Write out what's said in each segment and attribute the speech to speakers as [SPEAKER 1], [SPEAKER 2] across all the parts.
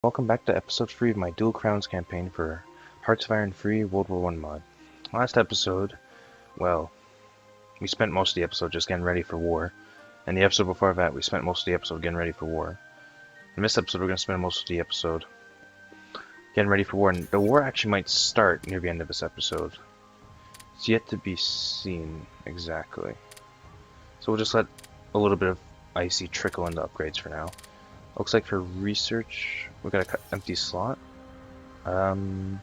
[SPEAKER 1] Welcome back to episode 3 of my Dual Crowns campaign for Hearts of Iron 3 World War I mod. Last episode, well, we spent most of the episode just getting ready for war, and the episode before that we spent most of the episode getting ready for war. In this episode we're going to spend most of the episode getting ready for war, and the war actually might start near the end of this episode. It's yet to be seen exactly. So we'll just let a little bit of icy trickle into upgrades for now. Looks like for research, we got an empty slot. Nothing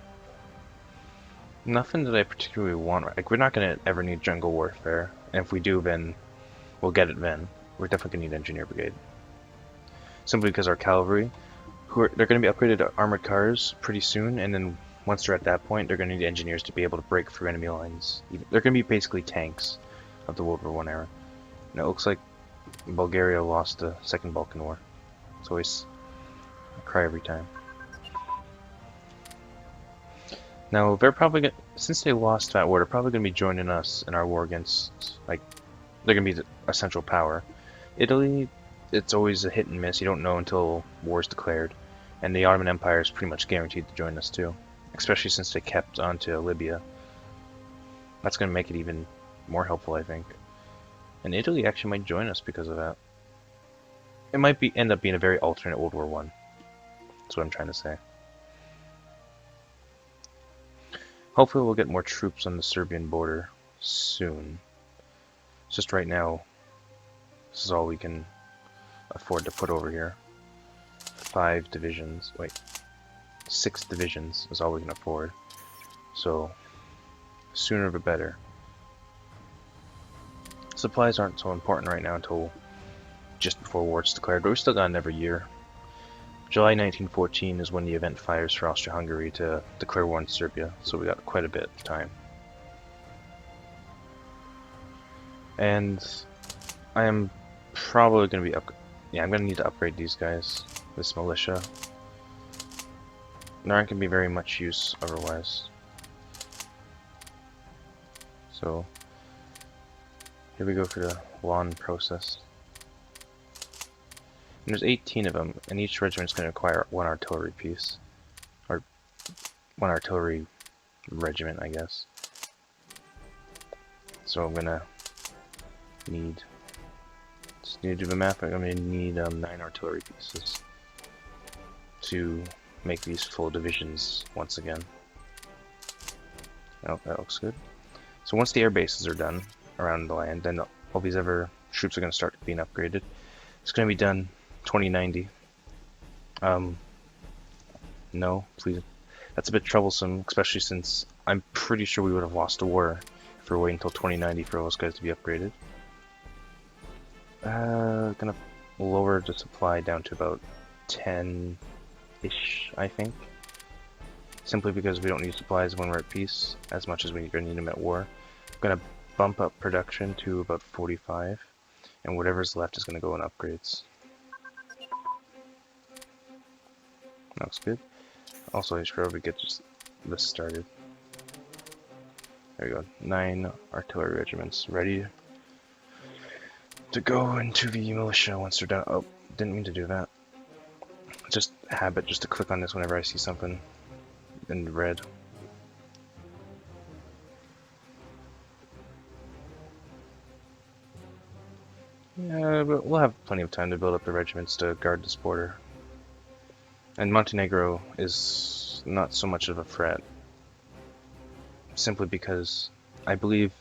[SPEAKER 1] that I particularly want. Like, we're not gonna ever need jungle warfare, and if we do, then we'll get it then. We're definitely gonna need engineer brigade. Simply because our cavalry, they're gonna be upgraded to armored cars pretty soon, and then once they're at that point, they're gonna need engineers to be able to break through enemy lines. They're gonna be basically tanks of the World War I era. And it looks like Bulgaria lost the Second Balkan War. It's always I cry every time. Now they're probably gonna, since they lost that war, they're probably gonna be joining us in our war against, like, they're gonna be a central power. Italy, it's always a hit and miss. You don't know until war is declared, and the Ottoman Empire is pretty much guaranteed to join us too, especially since they kept onto Libya. That's gonna make it even more helpful, I think. And Italy actually might join us because of that. It might end up being a very alternate World War I. That's what I'm trying to say. Hopefully we'll get more troops on the Serbian border soon. It's just right now, this is all we can afford to put over here. 5 divisions, wait, 6 divisions is all we can afford. So, sooner the better. Supplies aren't so important right now until just before war is declared, but we still got another year. July 1914 is when the event fires for Austria-Hungary to declare war in Serbia, so we got quite a bit of time. And I am probably going to be I'm going to need to upgrade these guys, this militia. There aren't going to be very much use otherwise. So, here we go for the lawn process. And there's 18 of them, and each regiment's going to require 1 artillery piece. Or 1 artillery regiment, I guess. So I'm going to need... Just need to do the math, I'm going to need 9 artillery pieces to make these full divisions once again. Oh, that looks good. So once the air bases are done around the land, then all these other troops are going to start being upgraded. It's going to be done 2090. No, please. That's a bit troublesome, especially since I'm pretty sure we would have lost a war if we were waiting until 2090 for those guys to be upgraded. Gonna lower the supply down to about 10-ish, I think. Simply because we don't need supplies when we're at peace as much as we're gonna need them at war. I'm gonna bump up production to about 45, and whatever's left is gonna go in upgrades. Looks good. Also, I should probably get just this started. There we go. 9 artillery regiments ready to go into the militia once they're done. Oh, didn't mean to do that. Just a habit just to click on this whenever I see something in red. Yeah, but we'll have plenty of time to build up the regiments to guard this border. And Montenegro is not so much of a threat, simply because I believe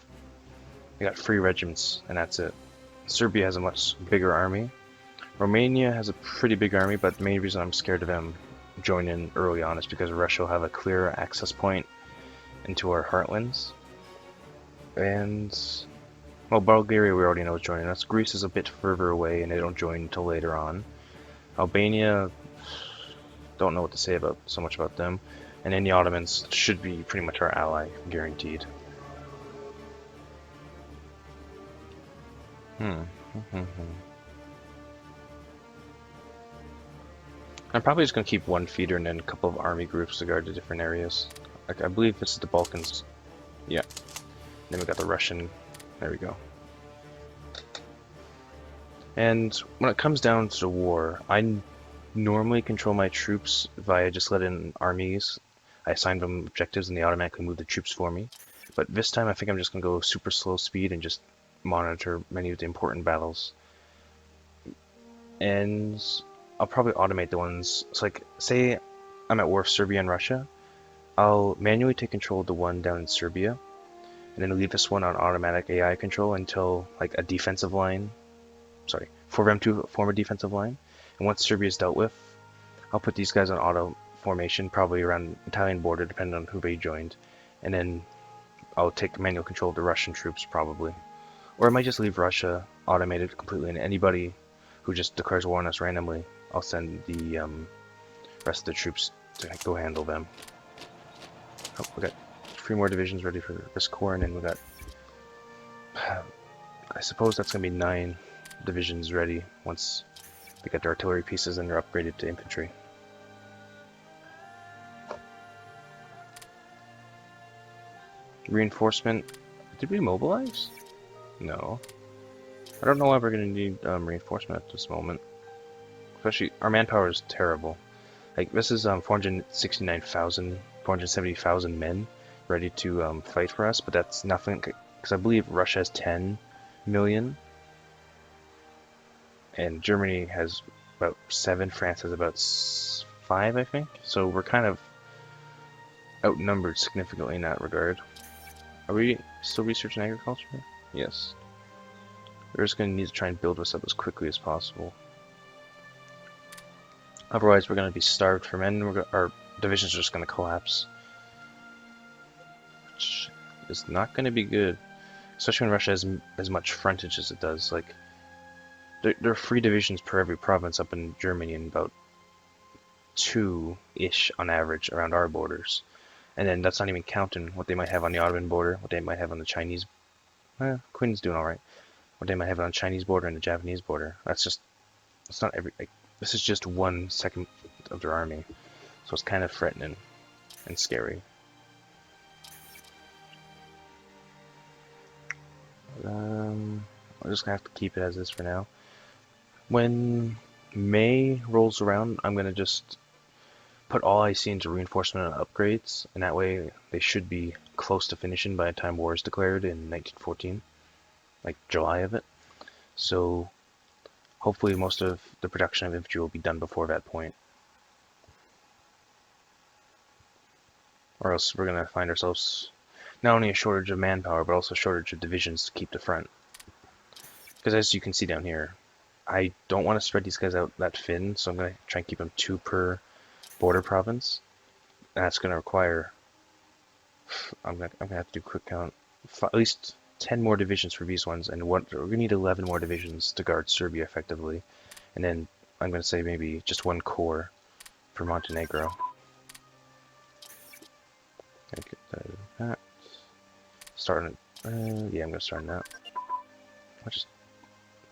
[SPEAKER 1] they got 3 regiments and that's it. Serbia has a much bigger army. Romania has a pretty big army, but the main reason I'm scared of them joining early on is because Russia will have a clearer access point into our heartlands. And, well, Bulgaria we already know is joining us. Greece is a bit further away and they don't join until later on. Albania, don't know what to say about so much about them. And then the Ottomans should be pretty much our ally, guaranteed. I'm probably just going to keep 1 feeder and then a couple of army groups to guard the different areas. Like, I believe this is the Balkans. Yeah. Then we got the Russian. There we go. And when it comes down to the war, I normally control my troops via just letting armies. I assign them objectives and they automatically move the troops for me. But this time I think I'm just going to go super slow speed and just monitor many of the important battles. And I'll probably automate the ones. So like, say I'm at war with Serbia and Russia, I'll manually take control of the one down in Serbia, and then leave this one on automatic AI control until like a defensive line, for them to form a defensive line. And once Serbia is dealt with, I'll put these guys on auto formation, probably around the Italian border, depending on who they joined. And then I'll take manual control of the Russian troops, probably. Or I might just leave Russia automated completely, and anybody who just declares war on us randomly, I'll send the rest of the troops to go handle them. Oh, we got 3 more divisions ready for this corps, and then we got... I suppose that's going to be 9 divisions ready once they get their artillery pieces and they're upgraded to infantry. Reinforcement. Did we mobilize? No. I don't know why we're going to need reinforcement at this moment. Especially, our manpower is terrible. Like, this is 469,000, 470,000 men ready to fight for us, but that's nothing, because I believe Russia has 10 million, and Germany has about 7, France has about 5, I think. So we're kind of outnumbered significantly in that regard. Are we still researching agriculture? Yes. We're just going to need to try and build this up as quickly as possible. Otherwise, we're going to be starved for men. Our divisions are just going to collapse. Which is not going to be good. Especially when Russia has as much frontage as it does. Like, there are 3 divisions per every province up in Germany and about 2-ish on average around our borders. And then that's not even counting what they might have on the Ottoman border, what they might have on the Chinese... Queen's doing alright. What they might have on the Chinese border and the Japanese border. That's not every... Like, this is just 1/2 of their army. So it's kind of threatening and scary. I'm just going to have to keep it as is for now. When May rolls around, I'm going to just put all I see into reinforcement and upgrades, and that way they should be close to finishing by the time war is declared in 1914, like July of it. So hopefully most of the production of infantry will be done before that point. Or else we're going to find ourselves not only a shortage of manpower, but also a shortage of divisions to keep the front. Because as you can see down here, I don't want to spread these guys out that thin, so I'm going to try and keep them 2 per border province. And that's going to require... I'm going to have to do a quick count. At least 10 more divisions for these ones, and we're going to need 11 more divisions to guard Serbia effectively. And then I'm going to say maybe just 1 corps for Montenegro. Get that. Starting. Yeah, I'm going to start on that.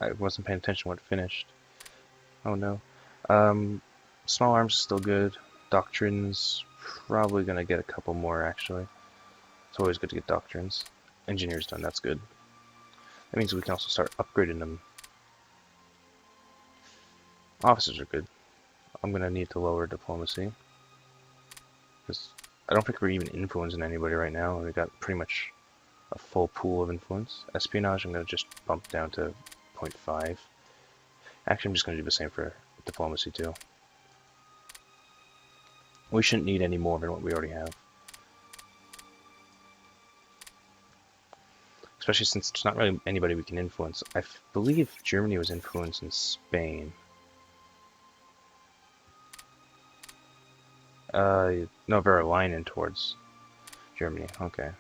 [SPEAKER 1] I wasn't paying attention when it finished. Oh no. Small arms is still good. Doctrines, probably going to get a couple more actually. It's always good to get doctrines. Engineers done, that's good. That means we can also start upgrading them. Officers are good. I'm going to need to lower diplomacy. Because I don't think we're even influencing anybody right now. We got pretty much a full pool of influence. Espionage, I'm going to just bump down to 0.5. Actually, I'm just going to do the same for diplomacy too. We shouldn't need any more than what we already have. Especially since there's not really anybody we can influence. I believe Germany was influencing Spain. No, they're aligning towards Germany. Okay.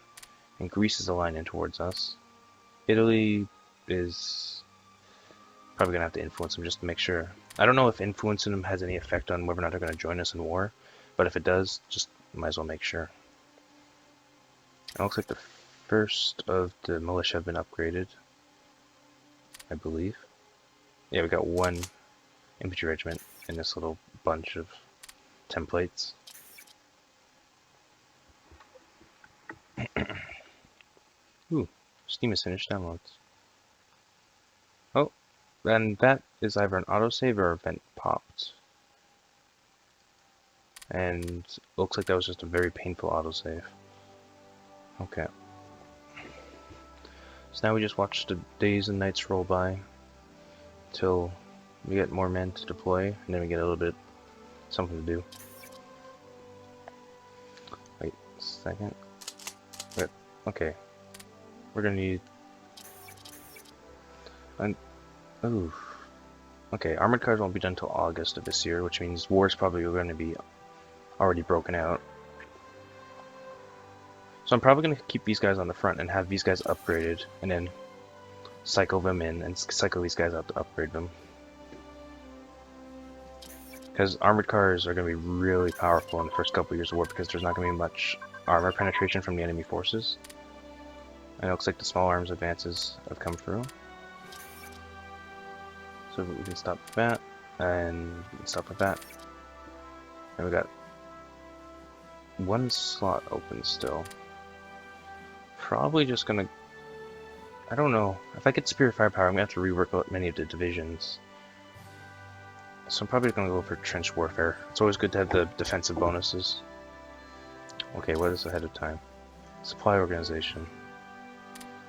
[SPEAKER 1] And Greece is aligning towards us. Italy is probably going to have to influence them just to make sure. I don't know if influencing them has any effect on whether or not they're going to join us in war. But if it does, just might as well make sure. It looks like the first of the militia have been upgraded, I believe. Yeah, we got 1 infantry regiment in this little bunch of templates. Ooh, Steam is finished downloads. Oh, and that is either an autosave or event popped. And looks like that was just a very painful autosave. Okay. So now we just watch the days and nights roll by till we get more men to deploy, and then we get a little bit something to do. Wait a second. Wait, okay. We're gonna need... Ooh. Okay, armored cars won't be done until August of this year, which means war's probably going to be already broken out. So I'm probably going to keep these guys on the front and have these guys upgraded, and then cycle them in and cycle these guys out to upgrade them. Because armored cars are going to be really powerful in the first couple years of war because there's not going to be much armor penetration from the enemy forces. And it looks like the small arms advances have come through. So we can stop with that, and we can stop with that. And we got one slot open still. Probably just gonna... I don't know. If I get superior firepower, I'm gonna have to rework out many of the divisions. So I'm probably gonna go for trench warfare. It's always good to have the defensive bonuses. Okay, what is ahead of time? Supply organization.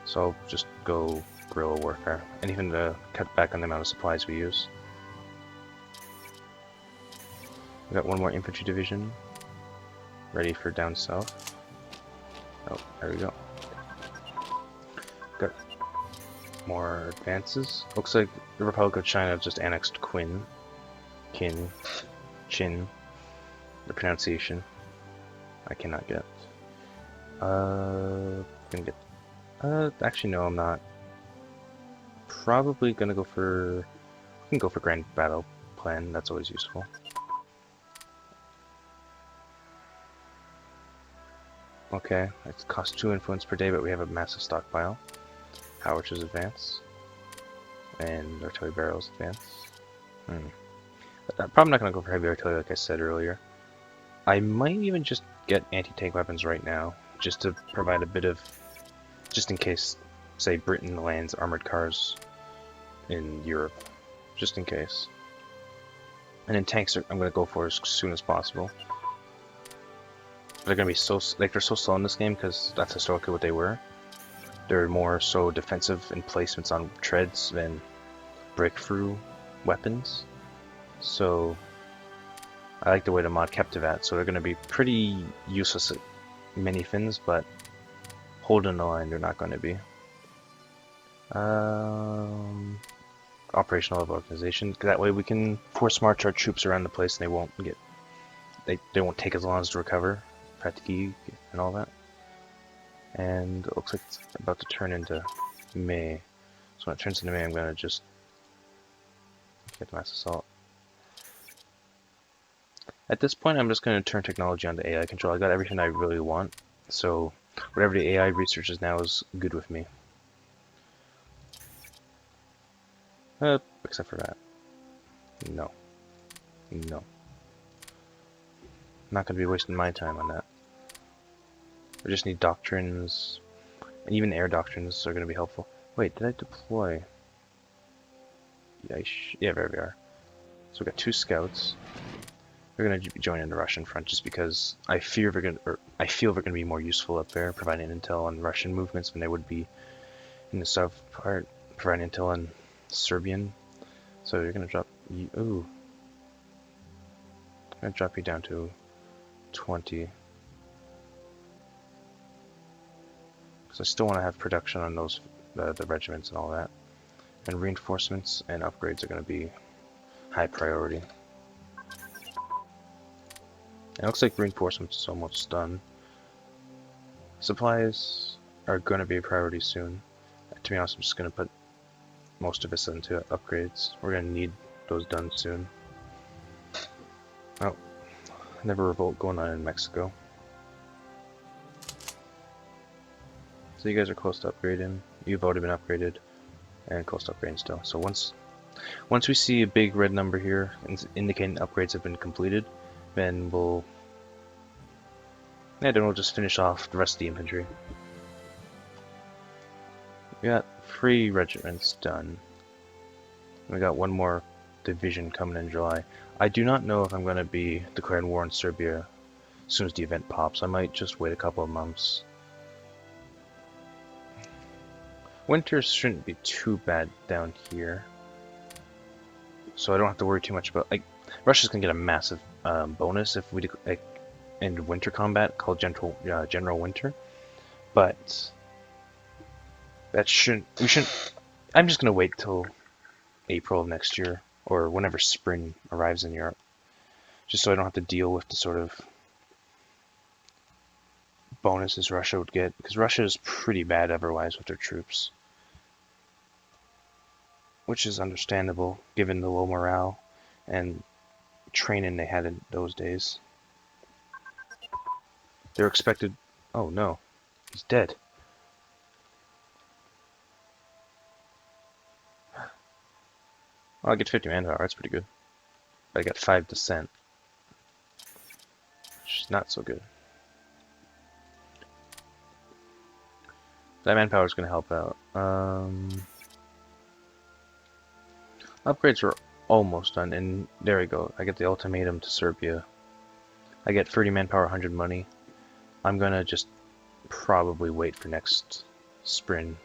[SPEAKER 1] So I'll just go guerrilla warfare, and even to cut back on the amount of supplies we use. We got one more infantry division ready for down south. Oh, there we go. Got more advances. Looks like the Republic of China just annexed Chin. The pronunciation I cannot get. Gonna get. Actually no, I'm not. Probably gonna go for... We can go for Grand Battle Plan, that's always useful. Okay, it costs 2 influence per day, but we have a massive stockpile. Howitzers advance. And artillery barrels advance. I'm probably not gonna go for heavy artillery like I said earlier. I might even just get anti-tank weapons right now, just to provide a bit of... just in case, say, Britain lands armored cars in Europe, just in case. And then tanks I'm going to go for as soon as possible. They're going to be so, like, they're so slow in this game because that's historically what they were. They're more so defensive emplacements on treads than breakthrough weapons. So I like the way the mod kept it at. So they're going to be pretty useless at many things, but holding the line they're not going to be. Operational organization. That way we can force march our troops around the place and they won't get... They won't take as long as to recover. Fatigue and all that. And it looks like it's about to turn into May. So when it turns into May, I'm going to just get the mass assault. At this point, I'm just going to turn technology on to AI control. I got everything I really want. So whatever the AI researches now is good with me. Except for that. No. No. Not going to be wasting my time on that. We just need doctrines, and even air doctrines are going to be helpful. Wait, did I deploy? Yeah, there we are. So we got 2 scouts. We're going to join in the Russian front just because I feel they're going to be more useful up there, providing intel on Russian movements than they would be in the south part, providing intel on Serbian. So you're going to drop you. Ooh. I'm going to drop you down to 20. Because I still want to have production on those, the regiments and all that. And reinforcements and upgrades are going to be high priority. It looks like reinforcements is almost done. Supplies are going to be a priority soon. To be honest, I'm just going to put most of this into upgrades. We're going to need those done soon. Oh, another revolt going on in Mexico. So you guys are close to upgrading. You've already been upgraded, and close to upgrading still. So once we see a big red number here indicating upgrades have been completed, then we'll just finish off the rest of the infantry. We got 3 regiments done. We got one more division coming in July. I do not know if I'm going to be declaring war on Serbia as soon as the event pops. I might just wait a couple of months. Winters shouldn't be too bad down here, so I don't have to worry too much about, like, Russia's gonna get a massive bonus if we in winter combat called General Winter, but that we shouldn't. I'm just gonna wait till April of next year or whenever spring arrives in Europe, just so I don't have to deal with the sort of bonuses Russia would get, because Russia is pretty bad otherwise with their troops, which is understandable given the low morale and training they had in those days. They're expected. Oh no, he's dead. Oh, I get 50 manpower. That's pretty good. But I got 5 descent, which is not so good. That manpower is going to help out. Upgrades are almost done, and there we go. I get the ultimatum to Serbia. I get 30 manpower, 100 money. I'm going to just probably wait for next spring.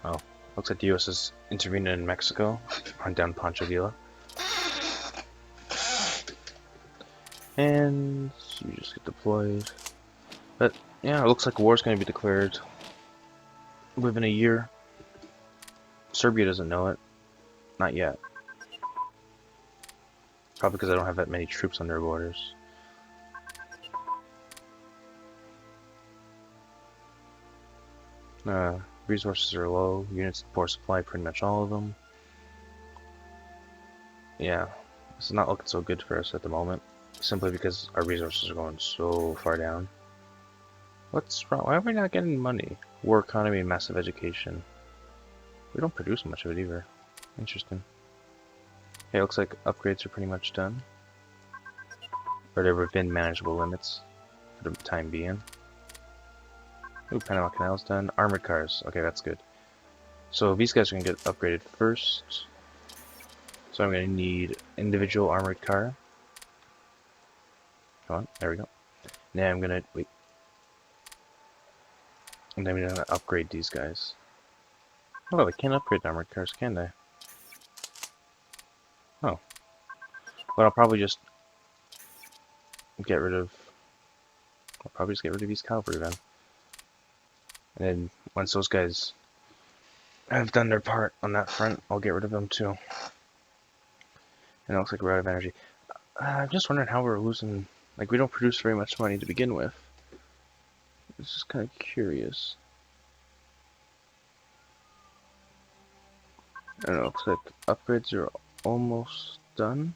[SPEAKER 1] Oh, looks like the US is intervening in Mexico. Hunt down Pancho Villa. And you just get deployed. But yeah, it looks like war is going to be declared within a year. Serbia doesn't know it. Not yet. Probably because I don't have that many troops on their borders. Resources are low. Units of poor supply, pretty much all of them. Yeah, this is not looking so good for us at the moment. Simply because our resources are going so far down. What's wrong? Why are we not getting money? War economy and massive education. We don't produce much of it either. Interesting. Okay, looks like upgrades are pretty much done. Or they're within manageable limits for the time being. Ooh, Panama Canal's done. Armored cars. Okay, that's good. So these guys are going to get upgraded first. So I'm going to need individual armored car. Come on, there we go. Now I'm going to, wait. And then I'm going to upgrade these guys. Oh, they can't upgrade the armored cars, can they? Oh. But I'll probably just get rid of... I'll probably just get rid of these cavalry then. And then once those guys have done their part on that front, I'll get rid of them too. And it looks like we're out of energy. I'm just wondering how we're losing... Like, we don't produce very much money to begin with. This is kind of curious. I don't know, looks like upgrades are almost done.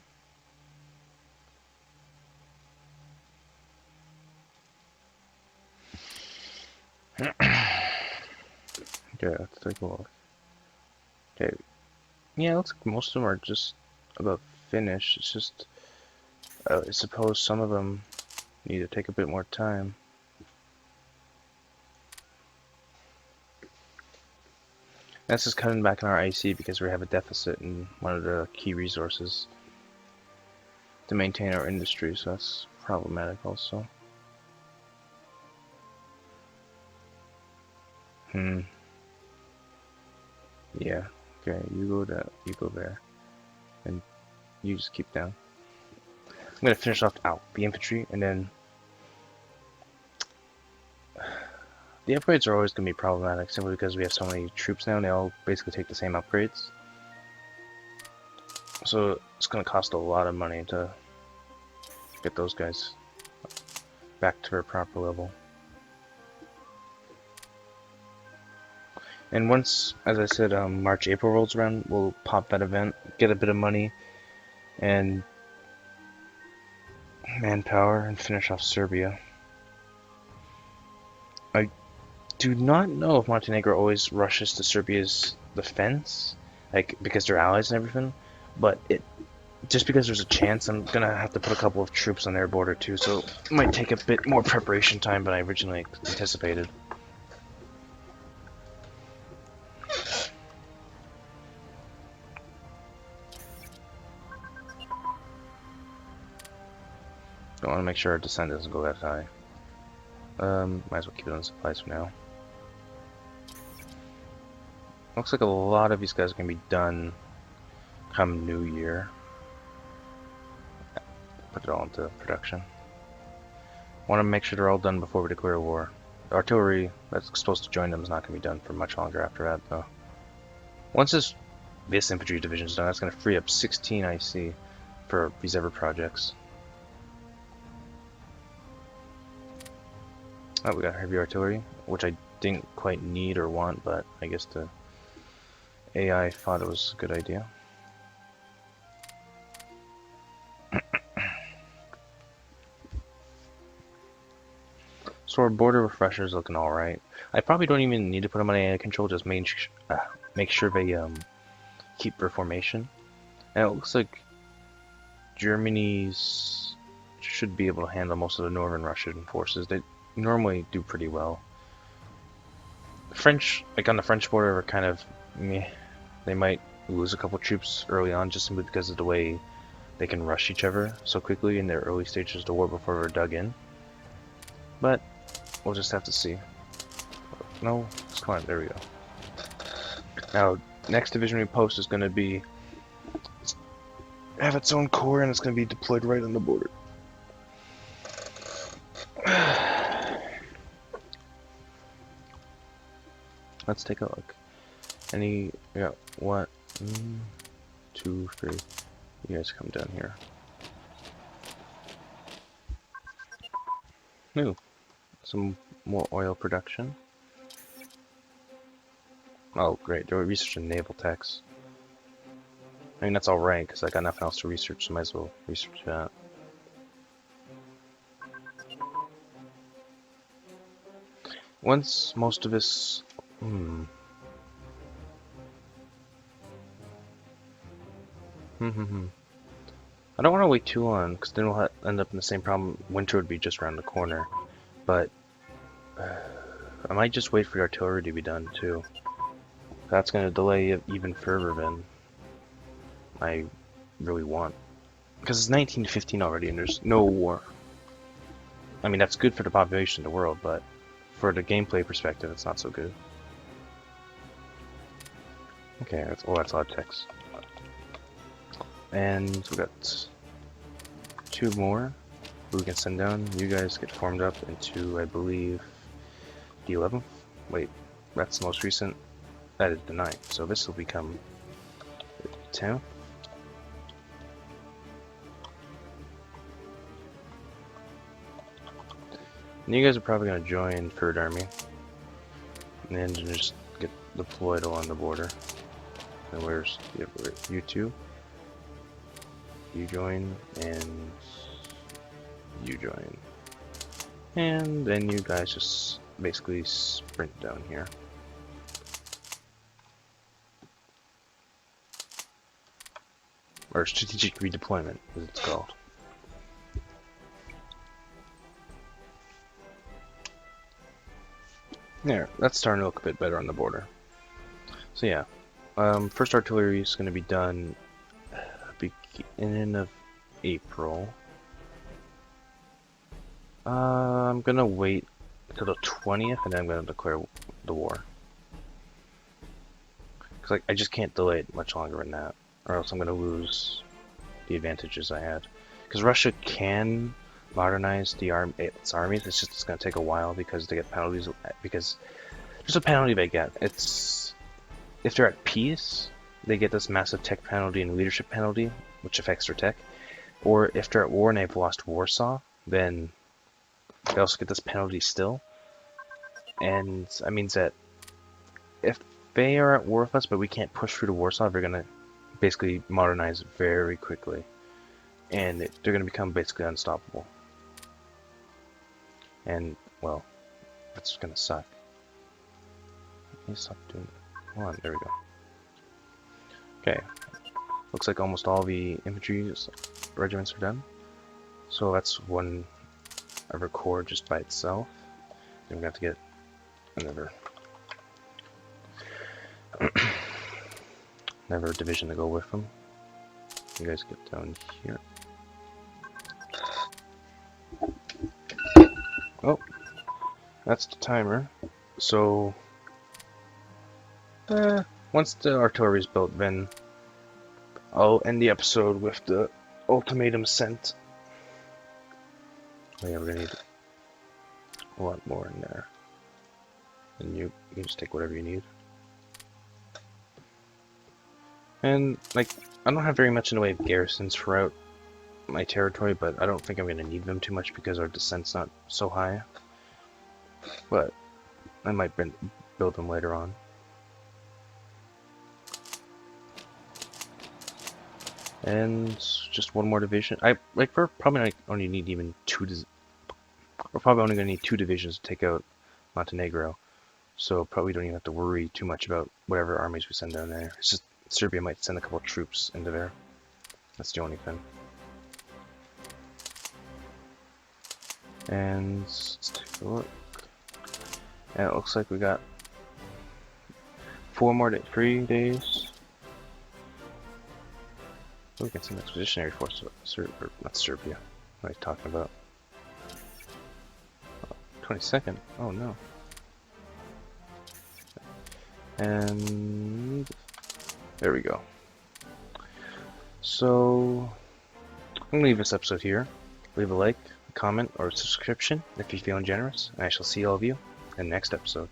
[SPEAKER 1] Okay, let's take a look. Okay, yeah, it looks like most of them are just about finished. It's just, I suppose some of them need to take a bit more time. That's just cutting back on our IC because we have a deficit in one of the key resources to maintain our industry, so that's problematic also. Yeah, okay, you go there, and you just keep down. I'm gonna finish off the infantry, and then the upgrades are always gonna be problematic simply because we have so many troops now, and they all basically take the same upgrades. So it's gonna cost a lot of money to get those guys back to their proper level. And once, as I said, March, April rolls around, we'll pop that event, get a bit of money, and manpower, and finish off Serbia. I do not know if Montenegro always rushes to Serbia's defense, like, because they're allies and everything, but just because there's a chance, I'm gonna have to put a couple of troops on their border too, so it might take a bit more preparation time than I originally anticipated. I want to make sure our descent doesn't go that high. Might as well keep it on supplies for now. Looks like a lot of these guys are going to be done come New Year. Put it all into production. Want to make sure they're all done before we declare war. The artillery that's supposed to join them is not going to be done for much longer after that, though. Once this infantry division is done, that's going to free up 16 IC for these ever projects. Oh, we got heavy artillery, which I didn't quite need or want, but I guess the AI thought it was a good idea. So our border refresher is looking alright. I probably don't even need to put them on AI control, just make sure they keep their formation. And it looks like Germany's should be able to handle most of the northern Russian forces. They normally do pretty well. French, like on the French border, are kind of meh. They might lose a couple troops early on just simply because of the way they can rush each other so quickly in their early stages of the war before they're dug in. But we'll just have to see. No, come on, there we go. Now, next division we post is going to be have its own corps, and it's going to be deployed right on the border. Let's take a look. We got what? 2, 3. You guys come down here. Ooh, some more oil production. Oh, great. They're researching naval techs. I mean, that's alright, because I got nothing else to research, so might as well research that. Once most of this... I don't want to wait too long, because then we'll end up in the same problem. Winter would be just around the corner. But I might just wait for the artillery to be done, too. That's going to delay it even further than I really want. Because it's 1915 already, and there's no war. I mean, that's good for the population of the world, but for the gameplay perspective, it's not so good. Okay, that's a lot of text. And we got 2 more who we can send down. You guys get formed up into, I believe, the 11th. Wait, that's the most recent. That is the 9th. So this will become the 10th. And you guys are probably going to join 3rd Army. And then just get deployed along the border. And where's you two? You join, and you join. And then you guys just basically sprint down here. Or strategic redeployment, as it's called. There, that's starting to look a bit better on the border. So yeah, first artillery is going to be done beginning of April. I'm gonna wait until the 20th, and then I'm gonna declare the war. Cause I just can't delay it much longer than that, or else I'm gonna lose the advantages I had. Because Russia can modernize its armies. It's just gonna take a while because they get penalties. Because there's a penalty they get. It's if they're at peace, they get this massive tech penalty and leadership penalty, which affects their tech. Or if they're at war and they've lost Warsaw, then they also get this penalty still. And that means that if they are at war with us, but we can't push through to Warsaw, they're gonna basically modernize very quickly. And they're gonna become basically unstoppable. And, well, that's gonna suck. You stop doing it. Hold on, there we go. Okay. Looks like almost all the infantry regiments are done. So that's one of our corps just by itself. Then we have to get another division to go with them. You guys get down here. that's the timer. So, once the artillery is built, then I'll end the episode with the ultimatum sent. Oh yeah, we're gonna need a lot more in there. And you can just take whatever you need. And, like, I don't have very much in the way of garrisons throughout my territory, but I don't think I'm gonna need them too much because our descent's not so high. But I might build them later on. And just one more division. We're probably only need even we're probably only gonna need 2 divisions to take out Montenegro. So probably don't even have to worry too much about whatever armies we send down there. It's just Serbia might send a couple of troops into there. That's the only thing. And let's take a look. And it looks like we got 3 days. We can send expeditionary force not Serbia. What are you talking about? 22nd. Oh no. And there we go. So I'm gonna leave this episode here. Leave a like, a comment, or a subscription if you're feeling generous, and I shall see all of you in the next episode.